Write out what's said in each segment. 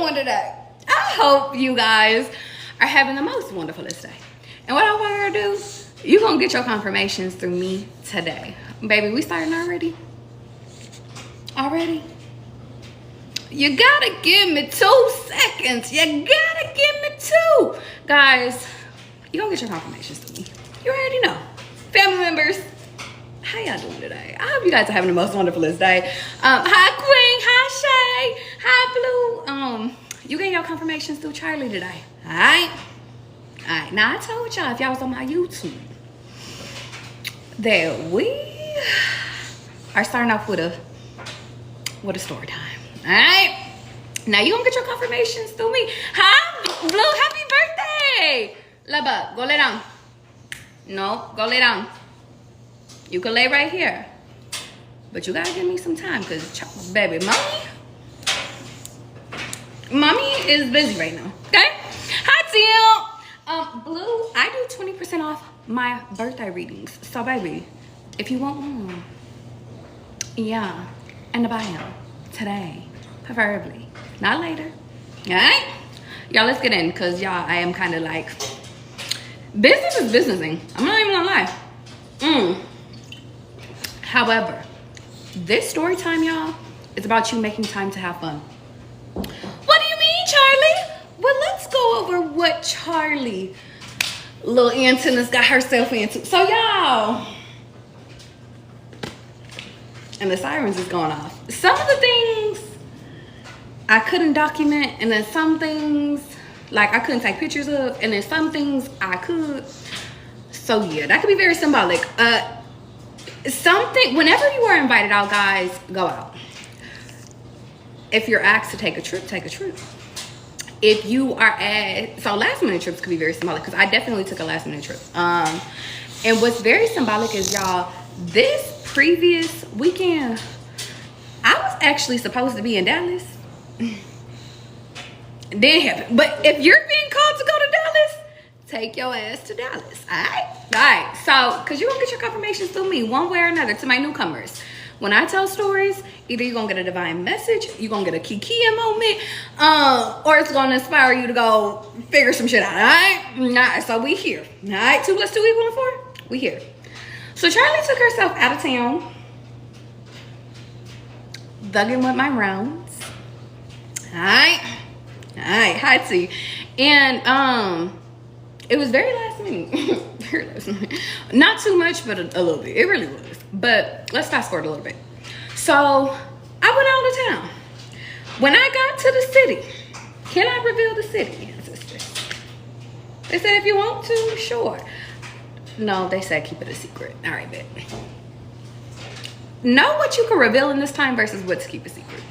doing today? I hope you guys are having the most wonderfulest day. And what I want her to do, you're going to get your confirmations through me today. Baby, we starting already? Already? You gotta give me 2 seconds. You gotta give me 2. Guys, you're going to get your confirmations through me. You already know. Family members, how y'all doing today? I hope you guys are having the most wonderfulest day. Hi Queen, hi Shay, hi Blue. You getting your confirmations through Charlie today. Alright? Alright. Now I told y'all if y'all was on my YouTube that we are starting off with a story time. Alright? Now you gonna get your confirmations through me. Hi Blue, happy birthday! Laba, go lay down. No, go lay down. You can lay right here. But you gotta give me some time because, baby, mommy is busy right now, okay? Hi, Teal. Blue, I do 20% off my birthday readings. So, baby, if you want one, yeah, in the bio today, preferably, not later, all right? Y'all, let's get in because, y'all, I am kind of like, business is businessing. I'm not even gonna lie. However, this story time, y'all, is about you making time to have fun. What do you mean, Charlie? Well, let's go over what Charlie, little antennas, got herself into. So, y'all, and the sirens is going off. Some of the things I couldn't document, and then some things, like, I couldn't take pictures of, and then some things I could. So, yeah, that could be very symbolic. Something, whenever you are invited out, guys, go out. If you're asked to take a trip, take a trip. If you are so last minute trips could be very symbolic because I definitely took a last minute trip. And what's very symbolic is, y'all, this previous weekend, I was actually supposed to be in Dallas. Didn't happen. But if you're being called to go to Dallas, take your ass to Dallas, all right? All right, so, because you're going to get your confirmations through me one way or another. To my newcomers, when I tell stories, either you're going to get a divine message, you're going to get a kiki moment, or it's going to inspire you to go figure some shit out, all right? All right, so we here, all right? 2 + 2 = 4, we here. So Charlie took herself out of town, thugging with my rounds, all right? All right, hi T. And, it was very last minute. Very last minute. Not too much, but a little bit. It really was. But let's fast forward a little bit. So I went out of town. When I got to the city, can I reveal the city? Yes, sister. They said if you want to, sure. No, they said keep it a secret. All right, bet. Know what you can reveal in this time versus what to keep a secret.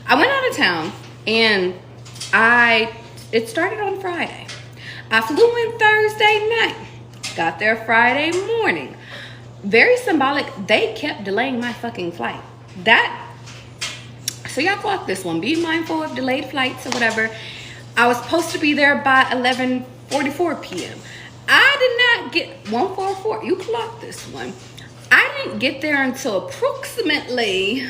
I went out of town and it started on Friday. I flew in Thursday night, got there Friday morning. Very symbolic, they kept delaying my fucking flight. So y'all clock this one. Be mindful of delayed flights or whatever. I was supposed to be there by 11:44 p.m. I did not get 144. You clock this one. I didn't get there until approximately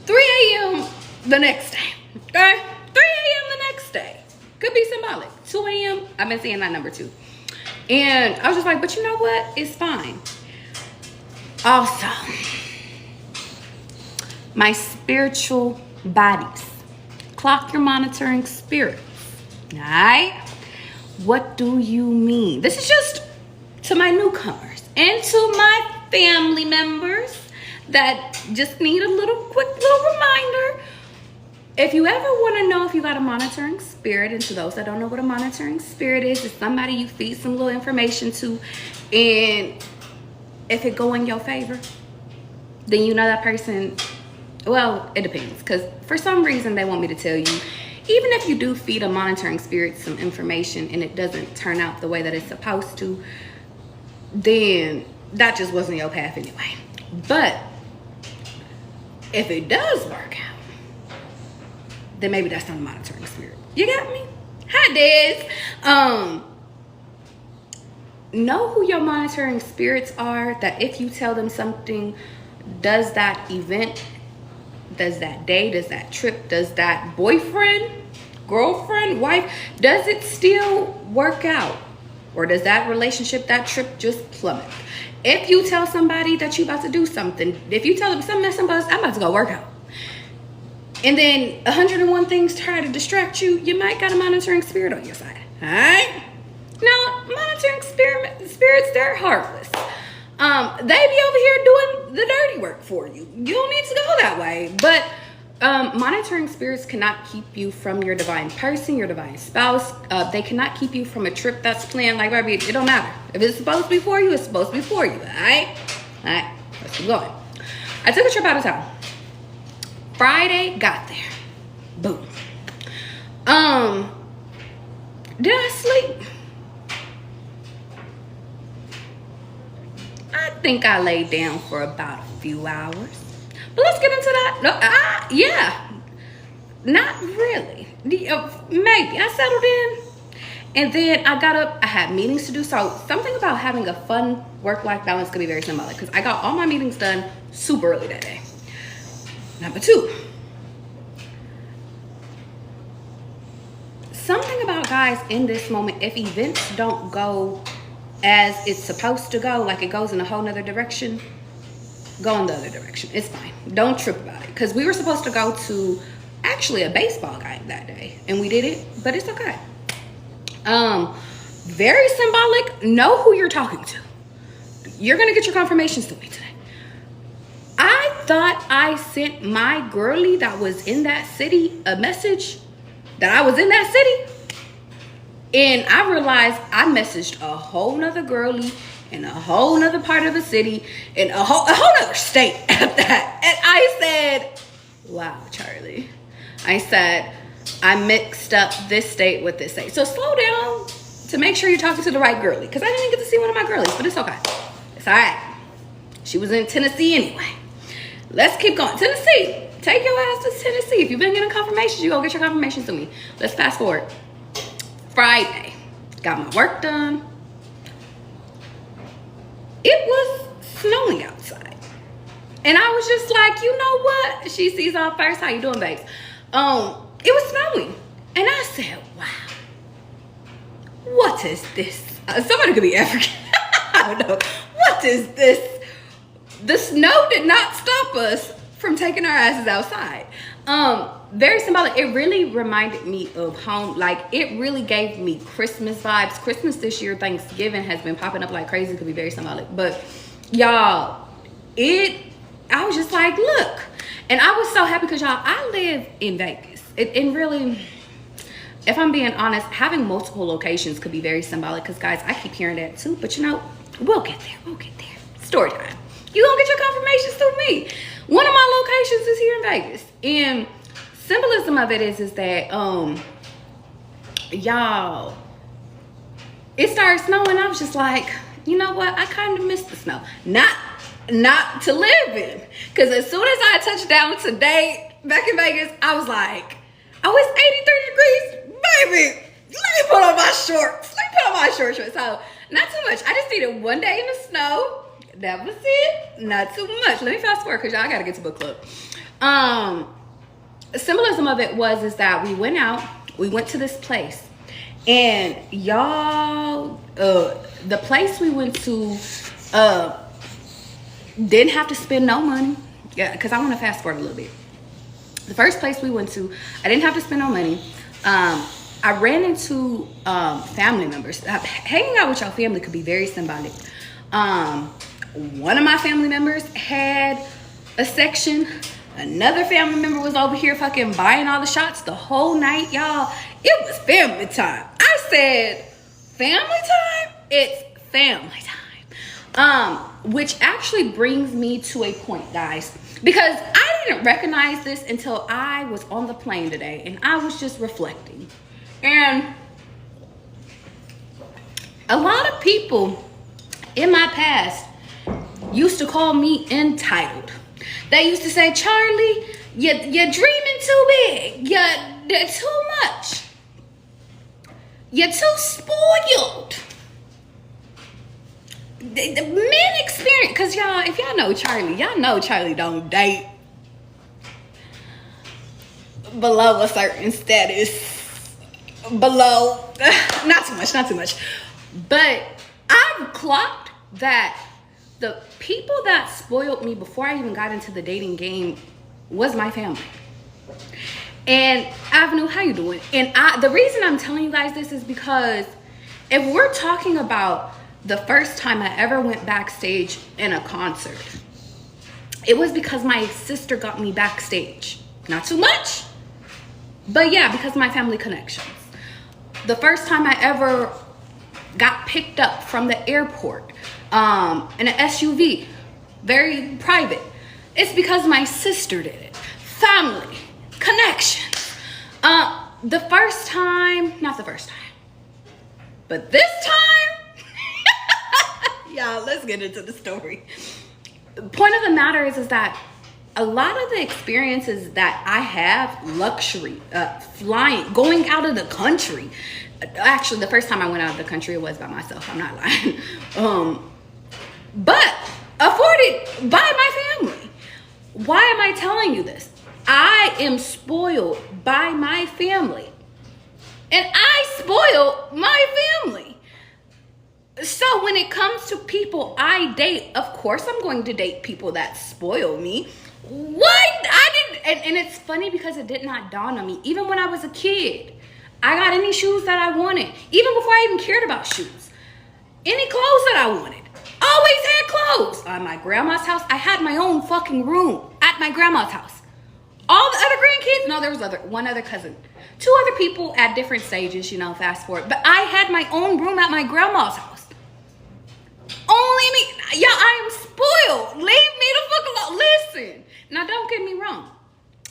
3 a.m. the next day. Okay? 3 a.m. the next day. Could be symbolic. 2 a.m. I've been seeing that number too. And I was just like, but you know what? It's fine. Also, my spiritual bodies. Clock your monitoring spirits. Alright? What do you mean? This is just to my newcomers and to my family members that just need a quick little reminder. If you ever want to know if you got a monitoring spirit, and to those that don't know what a monitoring spirit is, it's somebody you feed some little information to, and if it go in your favor, then you know that person, well, it depends, because for some reason they want me to tell you, even if you do feed a monitoring spirit some information and it doesn't turn out the way that it's supposed to, then that just wasn't your path anyway. But if it does work out, then maybe that's not a monitoring spirit. You got me? Hi, Des. Know who your monitoring spirits are, that if you tell them something does that event, does that day, does that trip, does that boyfriend, girlfriend, wife, does it still work out? Or does that relationship, that trip just plummet? If you tell somebody that you're about to do something, if you tell them something, I'm about to go work out, and then 101 things try to distract you, you might got a monitoring spirit on your side. All right? Now, monitoring spirits, they're heartless. They be over here doing the dirty work for you. You don't need to go that way. But monitoring spirits cannot keep you from your divine person, your divine spouse. They cannot keep you from a trip that's planned. Like, baby, it don't matter. If it's supposed to be for you, it's supposed to be for you. All right? All right. Let's keep going. I took a trip out of town. Friday, got there. Boom. Did I sleep? I think I laid down for about a few hours. But let's get into that. No, yeah. Not really. Maybe. I settled in. And then I got up. I had meetings to do. So something about having a fun work-life balance could be very symbolic. Because I got all my meetings done super early that day. Number 2. Something about, guys, in this moment, if events don't go as it's supposed to go, like it goes in a whole nother direction, go in the other direction. It's fine. Don't trip about it. Because we were supposed to go to actually a baseball game that day. And we did it, but it's okay. Very symbolic. Know who you're talking to. You're going to get your confirmations to me today. I thought I sent my girlie that was in that city a message that I was in that city. And I realized I messaged a whole nother girlie in a whole nother part of the city, in a whole nother state at that. And I said, wow, Charlie. I said, I mixed up this state with this state. So slow down to make sure you're talking to the right girlie. Because I didn't get to see one of my girlies, but it's okay. It's all right. She was in Tennessee anyway. Let's keep going. Tennessee. Take your ass to Tennessee. If you've been getting confirmations, you go get your confirmations to me. Let's fast forward. Friday. Got my work done. It was snowing outside. And I was just like, you know what? She sees all first. How you doing, babes? It was snowing. And I said, wow. What is this? Somebody could be African. I don't know. What is this? The snow did not stop us from taking our asses outside. Very symbolic. It really reminded me of home. Like, it really gave me Christmas vibes. Christmas this year, Thanksgiving has been popping up like crazy. It could be very symbolic. But y'all, I was just like, look. And I was so happy because y'all, I live in Vegas. And really, if I'm being honest, having multiple locations could be very symbolic. Because guys, I keep hearing that too. But you know, we'll get there. We'll get there. Story time. You gonna get your confirmations through me. One of my locations is here in Vegas. And symbolism of it is that, y'all, it started snowing. I was just like, you know what? I kind of missed the snow. Not to live in. Because as soon as I touched down today, back in Vegas, I was like, oh, it's 83 degrees. Baby, let me put on my shorts. Let me put on my shorts. So, not too much. I just needed one day in the snow. That was it. Not too much. Let me fast forward because y'all got to get to book club. Symbolism of it is that we went out. We went to this place. And y'all, the place we went to didn't have to spend no money. Yeah, because I want to fast forward a little bit. The first place we went to, I didn't have to spend no money. I ran into family members. Hanging out with your family could be very symbolic. One of my family members had a section. Another family member was over here fucking buying all the shots the whole night, y'all. It was family time. I said, family time? It's family time. Which actually brings me to a point, guys. Because I didn't recognize this until I was on the plane today. And I was just reflecting. And a lot of people in my past used to call me entitled. They used to say, Charlie, you're dreaming too big. You're too much. You're too spoiled. The men experience, because y'all, if y'all know Charlie, y'all know Charlie don't date. below a certain status. Below, not too much. But I've clocked that the people that spoiled me before I even got into the dating game was my family. And Avenue, how you doing? And the reason I'm telling you guys this is because if we're talking about the first time I ever went backstage in a concert, it was because my sister got me backstage. Not too much, but yeah, because of my family connections. The first time I ever got picked up from the airport in an SUV, very private, it's because my sister did it. Family, connections. The first time, not the first time, but this time, y'all, let's get into the story. The point of the matter is that a lot of the experiences that I have, luxury, flying, going out of the country. Actually, the first time I went out of the country, it was by myself. I'm not lying. But afforded by my family. Why am I telling you this? I am spoiled by my family. And I spoil my family. So when it comes to people I date, of course I'm going to date people that spoil me. What? And it's funny because it did not dawn on me. Even when I was a kid, I got any shoes that I wanted. Even before I even cared about shoes. Any clothes that I wanted. Always had clothes. At my grandma's house, I had my own fucking room at my grandma's house. All the other grandkids, no, there was one other cousin. 2 other people at different stages, fast forward. But I had my own room at my grandma's house. Only me. Y'all, I am spoiled. Leave me the fuck alone. Listen. Now, don't get me wrong.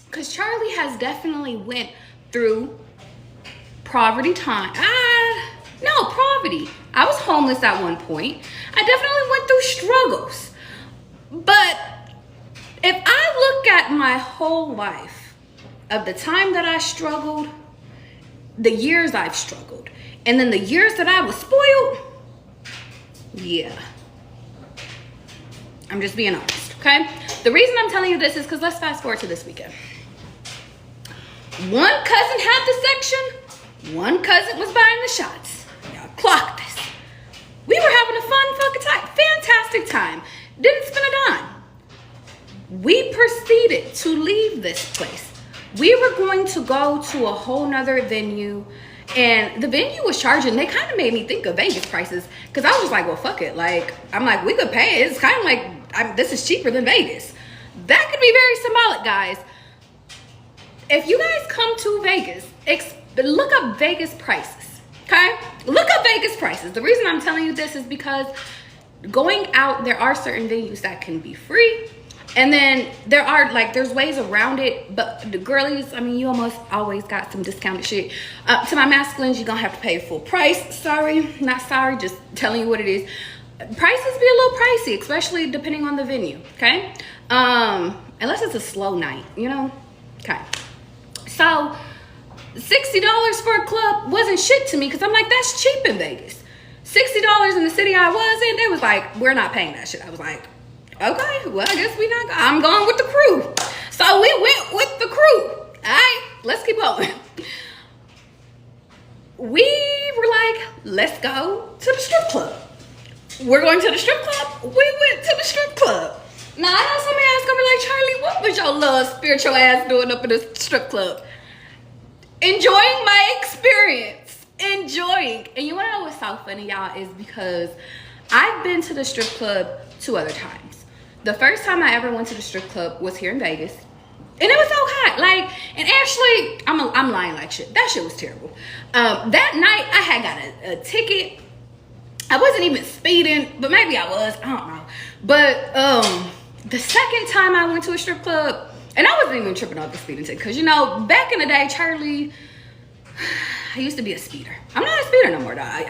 Because Charlie has definitely went through poverty time. No, poverty. I was homeless at one point. I definitely went through struggles. But if I look at my whole life of the time that I struggled, the years I've struggled, and then the years that I was spoiled, yeah. I'm just being honest, okay? The reason I'm telling you this is because let's fast forward to this weekend. One cousin had the section, one cousin was buying the shots. Y'all clock this. We were having a fun fucking time, fantastic time. Didn't spend a dime. We proceeded to leave this place. We were going to go to a whole nother venue, and the venue was charging. They kind of made me think of Vegas prices because I was like, well, fuck it. I'm like, we could pay it. It's kind of like, this is cheaper than Vegas. That could be very symbolic, guys. If you guys come to Vegas, look up Vegas prices, okay? Look up Vegas prices. The reason I'm telling you this is because going out, there are certain venues that can be free. And then there's ways around it, but the girlies, you almost always got some discounted shit. To my masculines, you're gonna have to pay full price. Sorry, not sorry, just telling you what it is. Prices be a little pricey, especially depending on the venue, okay? Unless it's a slow night, Okay. So, $60 for a club wasn't shit to me because I'm like, that's cheap in Vegas. $60 in the city I was in, they was like, we're not paying that shit. I was like, okay, well, I guess I'm going with the crew. So we went with the crew. All right, let's keep going. We were like, let's go to the strip club. We're going to the strip club. We went to the strip club. Now, I know some of y'all's gonna be like, Charlie, what was your little spiritual ass doing up in the strip club? Enjoying my experience. Enjoying. And you wanna know what's so funny, y'all, is because I've been to the strip club 2 other times. The first time I ever went to the strip club was here in Vegas. And it was so hot. And actually, I'm lying like shit. That shit was terrible. That night, I had got a ticket. I wasn't even speeding, but maybe I was. I don't know. But the second time I went to a strip club, and I wasn't even tripping off the speeding ticket. Because, back in the day, Charlie, I used to be a speeder. I'm not a speeder no more, dog.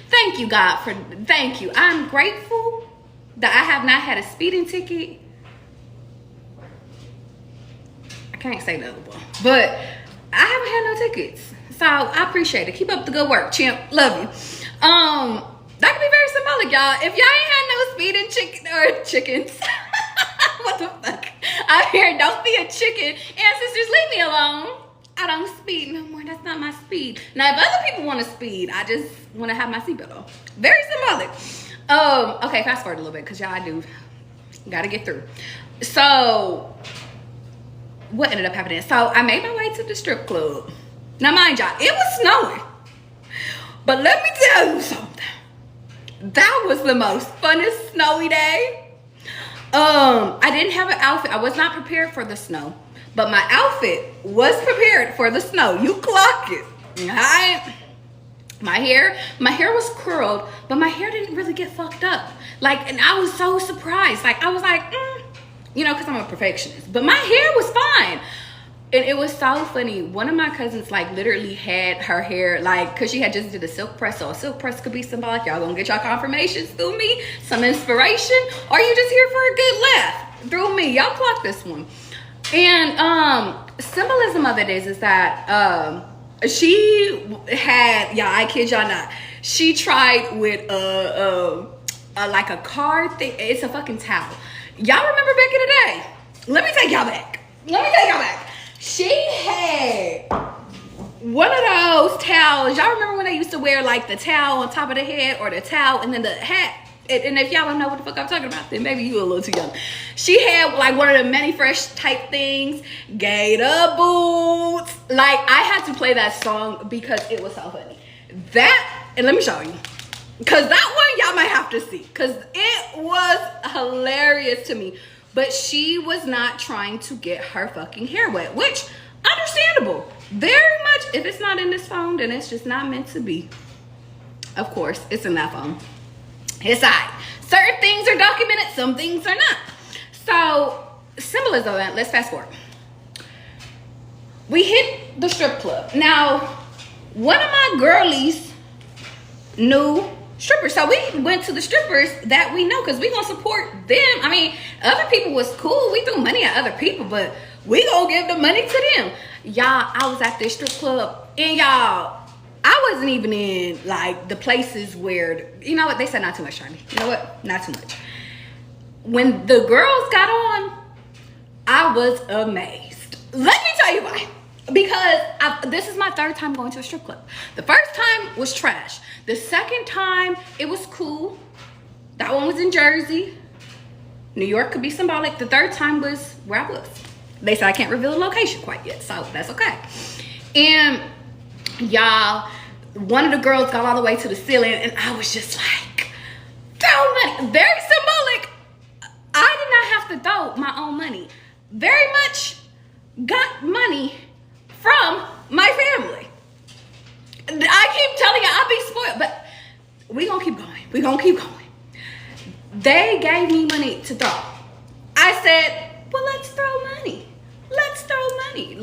Thank you, God, thank you. I'm grateful that I have not had a speeding ticket. I can't say the other one, but I haven't had no tickets. So I appreciate it. Keep up the good work, champ. Love you. That could be very symbolic, y'all. If y'all ain't had no speeding chickens, what the fuck? I hear, don't be a chicken. Ancestors, leave me alone. I don't speed no more. That's not my speed. Now, if other people want to speed, I just want to have my seatbelt on. Very symbolic. Okay, fast forward a little bit because y'all do got to get through. So, what ended up happening? So, I made my way to the strip club. Now, mind y'all, it was snowing. But let me tell you something. That was the most funnest snowy day. I didn't have an outfit. I was not prepared for the snow. But my outfit was prepared for the snow. You clock it. Alright? My hair was curled, but my hair didn't really get fucked up. Like, and I was so surprised. Like, I was like, you know, because I'm a perfectionist. But my hair was fine. And it was so funny. One of my cousins, like, literally had her hair, like, because she had just did a silk press. So a silk press could be symbolic. Y'all gonna get y'all confirmations through me. Some inspiration. Or you just here for a good laugh through me. Y'all clock this one. And symbolism of it is that she had, yeah, I kid y'all not, she tried with like a card thing. It's a fucking towel. Y'all remember back in the day? Let me take y'all back. She had one of those towels. Y'all remember when they used to wear like the towel on top of the head or the towel and then the hat? And if y'all don't know what the fuck I'm talking about, then maybe you a little too young. She had like one of the Manny Fresh type things, gator boots. Like, I had to play that song because it was so funny. That, and let me show you. Because that one y'all might have to see. Because it was hilarious to me. But she was not trying to get her fucking hair wet, which, understandable. Very much, if it's not in this phone, then it's just not meant to be. Of course, it's in that phone. It's alright. Certain things are documented, some things are not. So, symbolism of that, let's fast forward. We hit the strip club. Now, one of my girlies knew strippers. So we went to the strippers that we know because we gonna support them. I mean, other people was cool. We threw money at other people, but we gonna give the money to them. Y'all, I was at this strip club and y'all, I wasn't even in like the places where, you know what, they said not too much, Charlie. You know what, not too much. When the girls got on, I was amazed. Let me tell you why. Because this is my third time going to a strip club. The first time was trash. The second time, it was cool. That one was in Jersey. New York could be symbolic. The third time was where I was. They said I can't reveal the location quite yet, so that's okay. And y'all, one of the girls got all the way to the ceiling, and I was just like, throw money. Very symbolic. I did not have to throw my own money. Very much got money from my family. I keep telling you, I'll be spoiled, but we gonna keep going. We gonna keep going. They gave me money to throw. I said, well, let's throw money. Let's throw money.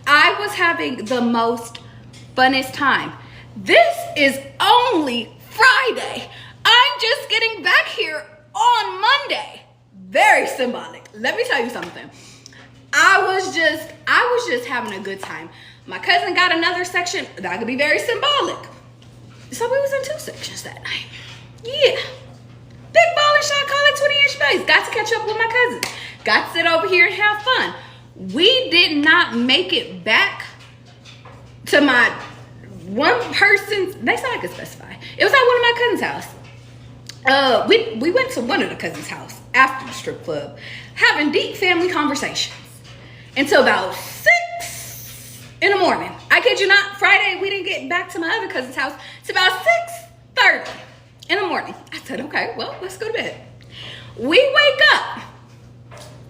I was having the most funnest time. This is only Friday. I'm just getting back here on Monday. Very symbolic. Let me tell you something. I was just having a good time. My cousin got another section that could be very symbolic. So we was in 2 sections that night. Yeah. Big ball and shot, call it 20-inch bass. Got to catch up with my cousin. Got to sit over here and have fun. We did not make it back to my one person's, they said I could specify. It was at one of my cousin's house. We went to one of the cousins' house after the strip club, having deep family conversations until about 6 in the morning. I kid you not, Friday we didn't get back to my other cousin's house. It's about 6:30 in the morning. I said, okay, well, let's go to bed. We wake up.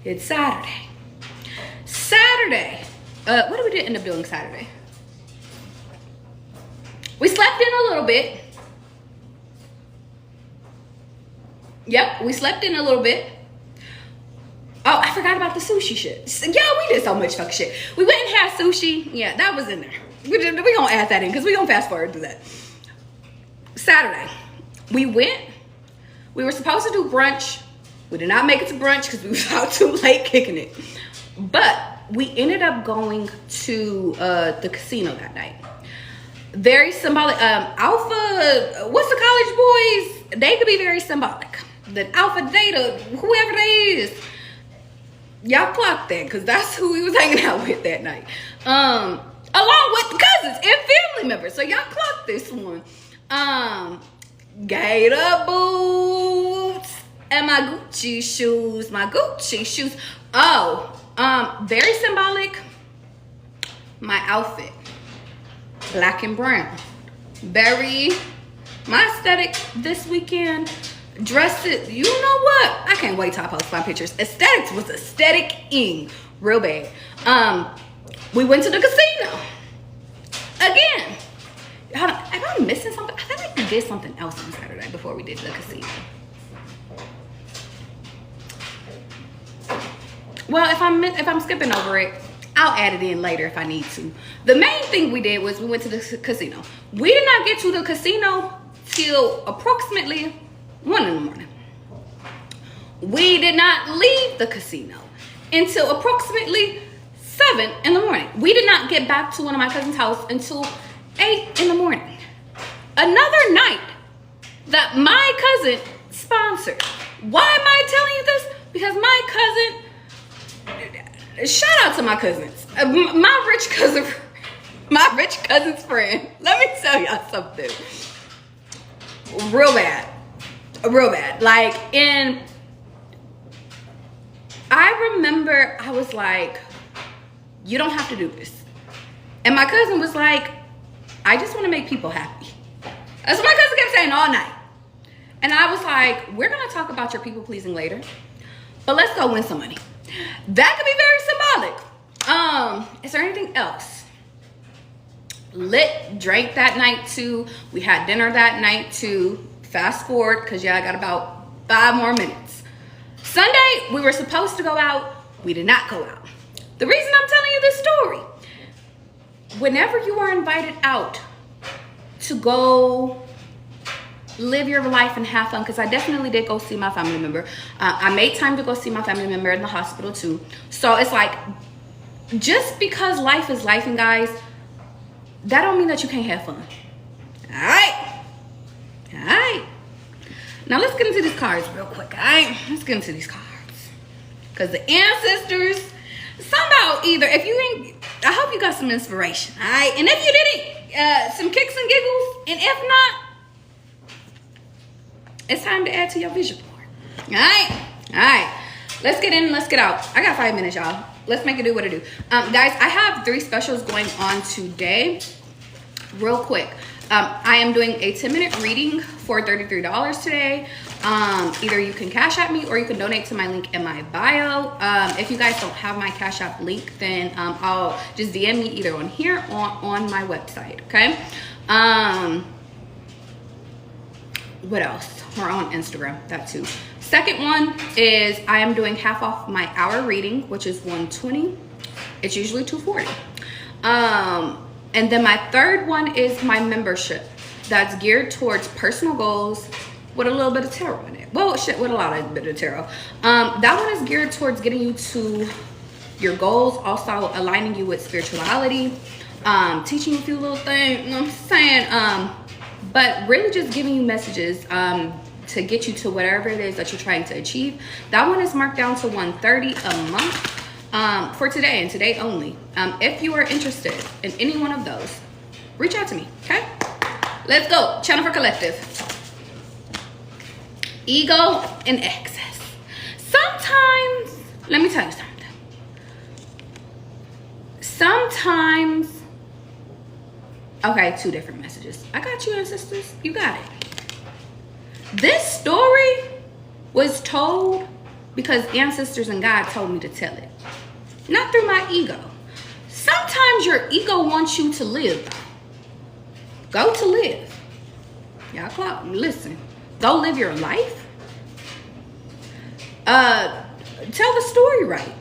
It's Saturday. What did we end up doing Saturday? We slept in a little bit. Yep, we slept in a little bit. Oh, I forgot about the sushi shit. Yeah, we did so much fucking shit. We went and had sushi. Yeah, that was in there. We gonna add that in because we gonna fast forward through that. Saturday, we went. We were supposed to do brunch. We did not make it to brunch because we was out too late kicking it. But we ended up going to the casino that night. Very symbolic. Alpha, what's the college boys? They could be very symbolic. The alpha, data, whoever they is. Y'all clocked that, because that's who we was hanging out with that night. Along with cousins and family members. So y'all clocked this one. Gator boots and my Gucci shoes. Oh, very symbolic. My outfit, black and brown. Very my aesthetic this weekend. Dressed it, you know what? I can't wait till I post my pictures. Aesthetics was aesthetic-ing real bad. We went to the casino again. Hold on, am I missing something? I feel like we did something else on Saturday before we did the casino. Well, if I'm skipping over it, I'll add it in later if I need to. The main thing we did was we went to the casino. We did not get to the casino till approximately 1 in the morning. We did not leave the casino until approximately 7 in the morning. We did not get back to one of my cousin's house until 8 in the morning. Another night that my cousin sponsored. Why am I telling you this? Because my cousin, shout out to my cousins. My rich cousin's friend. Let me tell y'all something. Real bad. Like, and I remember I was like, you don't have to do this. And my cousin was like, I just want to make people happy. That's what my cousin kept saying all night. And I was like, we're going to talk about your people pleasing later, but let's go win some money. That could be very symbolic. Is there anything else? Lit, drank that night too. We had dinner that night too. Fast forward, because I got about 5 more minutes. Sunday, we were supposed to go out. We did not go out. The reason I'm telling you this story, whenever you are invited out to go live your life and have fun, because I definitely did go see my family member. I made time to go see my family member in the hospital too. So it's like, just because life is life, and guys, that don't mean that you can't have fun. All right. Now let's get into these cards real quick. All right, let's get into these cards, because the ancestors somehow, either if you ain't, I hope you got some inspiration. All right, and if you didn't, some kicks and giggles, and if not, it's time to add to your vision board. All right, let's get in and let's get out. I got 5 minutes, y'all. Let's make it do what it do. Guys, I have 3 specials going on today. Real quick, I am doing a 10-minute reading for $33 today. Either you can Cash App me or you can donate to my link in my bio. If you guys don't have my Cash App link, then I'll just DM me either on here or on my website, okay? What else? We're on Instagram, that too. Second one is I am doing half off my hour reading, which is $120. It's usually $240. And then my third one is my membership that's geared towards personal goals with a little bit of tarot in it. Well, shit, with a lot of bit of tarot. That one is geared towards getting you to your goals, also aligning you with spirituality, teaching you a few little things, you know what I'm saying? But really just giving you messages to get you to whatever it is that you're trying to achieve. That one is marked down to $130 a month for today and today only. If you are interested in any one of those, reach out to me, okay? Let's go. Channel for collective. Ego and excess. Sometimes, let me tell you something. Sometimes, okay, 2 different messages. I got you, ancestors. You got it. This story was told because ancestors and God told me to tell it. Not through my ego. Sometimes your ego wants you to live. Go to live. Y'all listen. Go live your life. Tell the story right.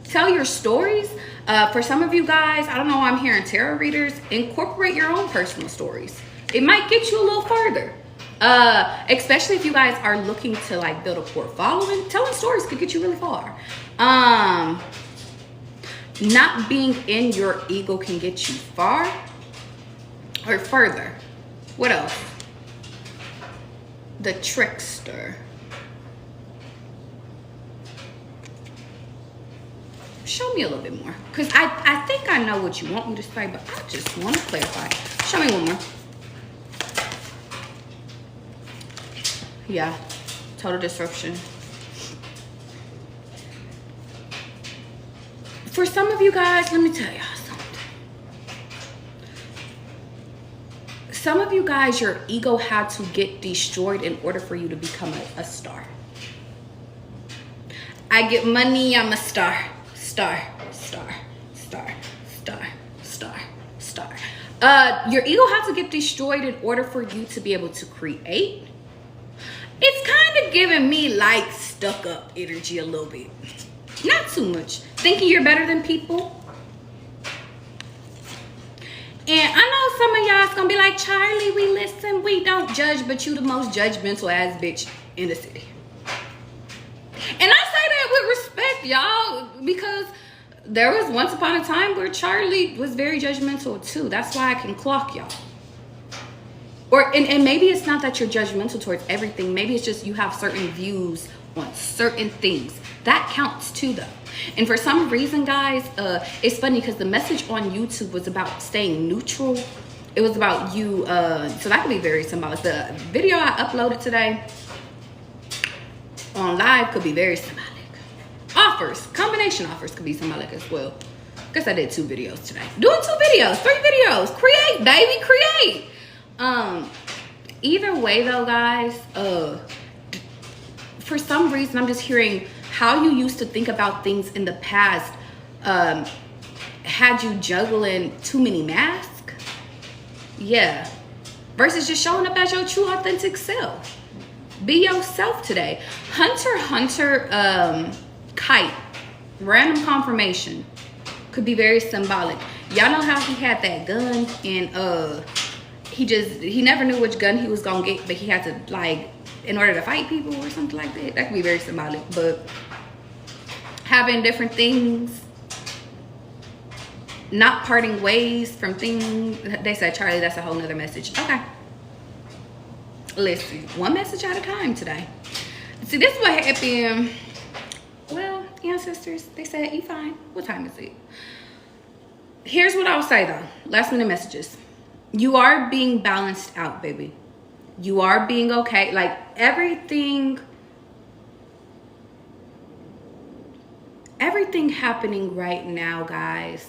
Tell your stories. For some of you guys, I don't know, I'm hearing tarot readers, incorporate your own personal stories. It might get you a little further. Especially if you guys are looking to like build a core following. Telling stories could get you really far. Not being in your ego can get you far or further. What else? The trickster. show me a little bit more. Because I think I know what you want me to say, but I just want to clarify. Show me one more. Yeah, total disruption. For some of you guys, let me tell y'all something. Some of you guys, your ego had to get destroyed in order for you to become a star. I get money, I'm a star. Star, star, star, star, star, star. Your ego has to get destroyed in order for you to be able to create. It's kind of giving me like stuck up energy a little bit. Not too much. Thinking you're better than people. And I know some of y'all's gonna be like, Charlie, we listen, we don't judge, but you the most judgmental ass bitch in the city. And I say that with respect, y'all, because there was once upon a time where Charlie was very judgmental too. That's why I can clock y'all. And maybe it's not that you're judgmental towards everything. Maybe it's just you have certain views on certain things. That counts too, though. And for some reason, guys, it's funny because the message on YouTube was about staying neutral. It was about you, so that could be very symbolic. The video I uploaded today on live could be very symbolic. Offers, combination offers could be symbolic as well. Guess I did 2 videos today. Doing 2 videos, 3 videos. Create, baby, create. Either way though, guys, for some reason I'm just hearing how you used to think about things in the past had you juggling too many masks. Yeah. Versus just showing up as your true authentic self. Be yourself today. Hunter Kite, random confirmation, could be very symbolic. Y'all know how he had that gun and he never knew which gun he was gonna get, but he had to, like, in order to fight people or something like that. That could be very symbolic. But having different things, not parting ways from things. They said, Charlie, that's a whole nother message. Okay. Listen, one message at a time today. See, this is what happened. Well, ancestors, they said, you fine. What time is it? Here's what I'll say, though. Last minute messages. You are being balanced out, baby. You are being okay. Like, everything happening right now, guys,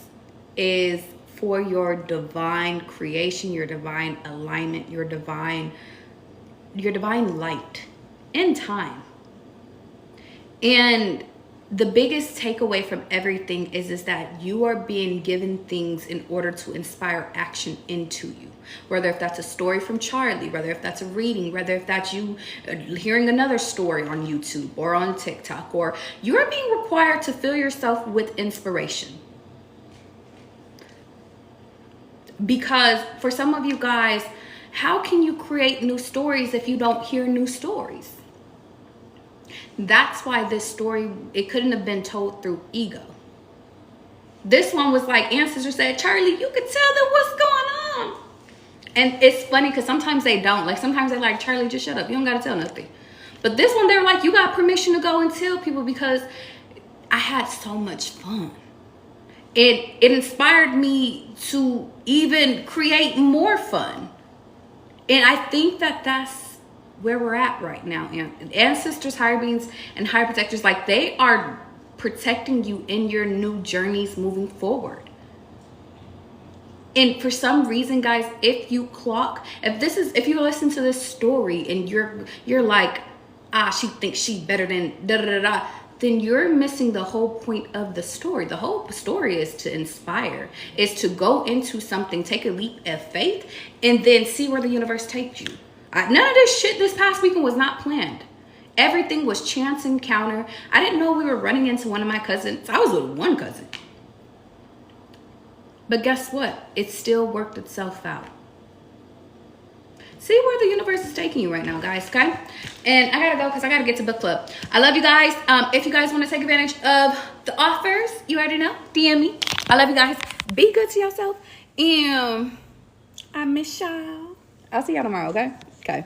is for your divine creation, your divine alignment, your divine light in time. And the biggest takeaway from everything is that you are being given things in order to inspire action into you. Whether if that's a story from Charlie, whether if that's a reading, whether if that's you hearing another story on YouTube or on TikTok, or you're being required to fill yourself with inspiration. Because for some of you guys, how can you create new stories if you don't hear new stories? That's why this story, it couldn't have been told through ego. This one was like, ancestors said, Charlie, you could tell them what's going on. And it's funny because sometimes they don't. Like, sometimes they're like, Charlie, just shut up. You don't got to tell nothing. But this one, they're like, you got permission to go and tell people, because I had so much fun. It inspired me to even create more fun. And I think that that's where we're at right now. And ancestors, higher beings, and higher protectors, like, they are protecting you in your new journeys moving forward. And for some reason, guys, if you clock, if you listen to this story and you're like, she thinks she's better than da da da da, then you're missing the whole point of the story. The whole story is to inspire, is to go into something, take a leap of faith, and then see where the universe takes you. None of this shit this past weekend was not planned. Everything was chance encounter. I didn't know we were running into one of my cousins. I was with one cousin. But guess what? It still worked itself out. See where the universe is taking you right now, guys, okay? And I gotta go because I gotta get to book club. I love you guys. If you guys want to take advantage of the offers, you already know, DM me. I love you guys. Be good to yourself. And I miss y'all. I'll see y'all tomorrow, okay? Okay.